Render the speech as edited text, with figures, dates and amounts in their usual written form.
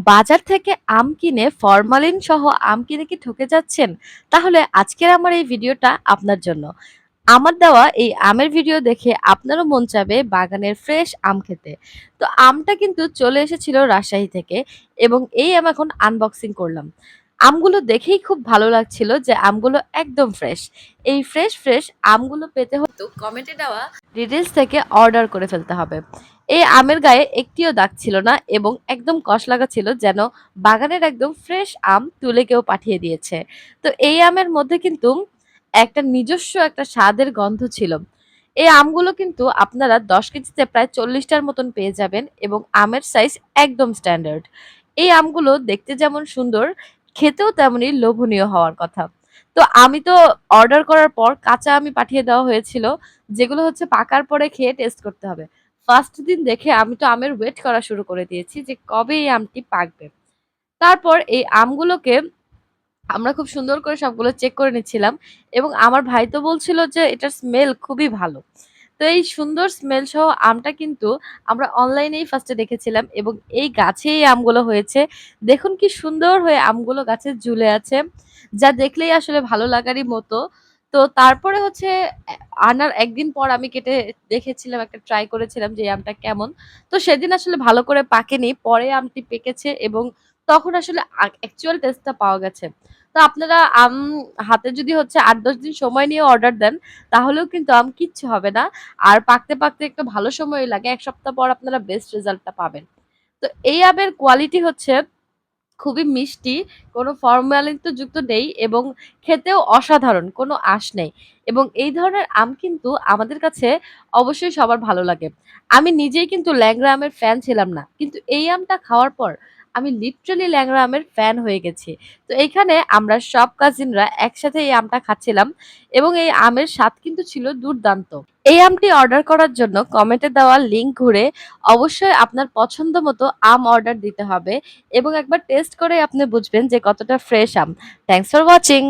বাজার থেকে আম কিনে ফরমালিন সহ আম কিনে কি ঠকে যাচ্ছেন? তাহলে আজকের আমার এই ভিডিওটা আপনার জন্য। আমার দেওয়া এই আমের ভিডিও দেখে আপনারও মন চাবে বাগানের ফ্রেশ আম খেতে। তো আমটা কিন্তু চলে এসেছিল রাজশাহী থেকে এবং এই আম এখন আনবক্সিং করলাম। আমগুলো দেখেই খুব ভালো লাগছিল যে আমগুলো একদম ফ্রেশ। এই ফ্রেশ আমগুলো পেতে হতো কমেন্টে দেওয়া ডিটেইলস থেকে অর্ডার করে ফেলতে হবে। এই আমের গায়ে একটিও দাগ ছিল না এবং একদম কষ লাগা ছিল যেন বাগানের একদম ফ্রেশ আম তুলে কেউ পাঠিয়ে দিয়েছে। তো এই আমের মধ্যে কিন্তু একটা নিজস্ব একটা স্বাদের গন্ধ ছিল। এই আমগুলো কিন্তু আপনারা ১০ কেজিতে প্রায় ৪০ টার মতন পেয়ে যাবেন এবং আমের সাইজ একদম স্ট্যান্ডার্ড। এই আমগুলো দেখতে যেমন সুন্দর, খেতেও তেমনই লোভনীয় হওয়ার কথা। তো আমি তো অর্ডার করার পর কাঁচা আমই পাঠিয়ে দেওয়া হয়েছিল, যেগুলো হচ্ছে পাকার পরে খেয়ে টেস্ট করতে হবে। ফার্স্ট দিন দেখে আমি তো আমের ওয়েট করা শুরু করে দিয়েছি যে কবে এই আমটি পাকবে। তারপর এই আমগুলোকে আমরা খুব সুন্দর করে সবগুলো চেক করে নিচ্ছিলাম এবং আমার ভাই তো বলছিল যে এটার স্মেল খুবই ভালো। তো এই সুন্দর স্মেল সহ আমটা কিন্তু আমরা অনলাইনেই ফার্স্টে দেখেছিলাম এবং এই গাছেই আমগুলো হয়েছে। দেখুন কি সুন্দর হয়ে আমগুলো গাছে ঝুলে আছে। যা দেখলেই আসলে ভালো লাগারই মতো। তো তারপরে হচ্ছে আনার ১ দিন পর আমি কেটে দেখেছিলাম, একটা ট্রাই করেছিলাম যে এই আমটা কেমন। তো সেদিন আসলে ভালো করে পাকেনি। পরে আমটি পেকেছে এবং তখন আসলে অ্যাকচুয়াল টেস্টটা পাওয়া গেছে। তো আপনারা আম হাতে যদি হচ্ছে ৮-১০ দিন সময় নিয়ে অর্ডার দেন, তাহলেও কিন্তু আম কিচ্ছু হবে না। আর পাকতে একটু ভালো সময় লাগে। ১ সপ্তাহ পর আপনারা বেস্ট রেজাল্টটা পাবেন। তো এই আমের কোয়ালিটি হচ্ছে খুবই মিষ্টি, কোনো ফরমালিন তো যুক্ত নেই এবং খেতেও অসাধারণ, কোনো আঁশ নেই। এবং এই ধরনের আম কিন্তু আমাদের কাছে অবশ্যই সবার ভালো লাগে। আমি নিজেই কিন্তু ল্যাংড়া আমের ফ্যান ছিলাম না। কিন্তু এই আমটা খাওয়ার পর আমি লিটারালি ল্যাংড়া আমের ফ্যান হয়ে গেছি। তো এইখানে আমরা সব কাজিনরা একসাথে এই আমটা খাচ্ছিলাম এবং এই আমের স্বাদ কিন্তু ছিল দুর্দান্ত। এই আমটি অর্ডার করার জন্য কমেন্টে দেওয়া লিংক ঘুরে অবশ্যই আপনার পছন্দ মতো আম অর্ডার দিতে হবে এবং একবার টেস্ট করে আপনি বুঝবেন যে কতটা ফ্রেশ আম। Thanks for watching.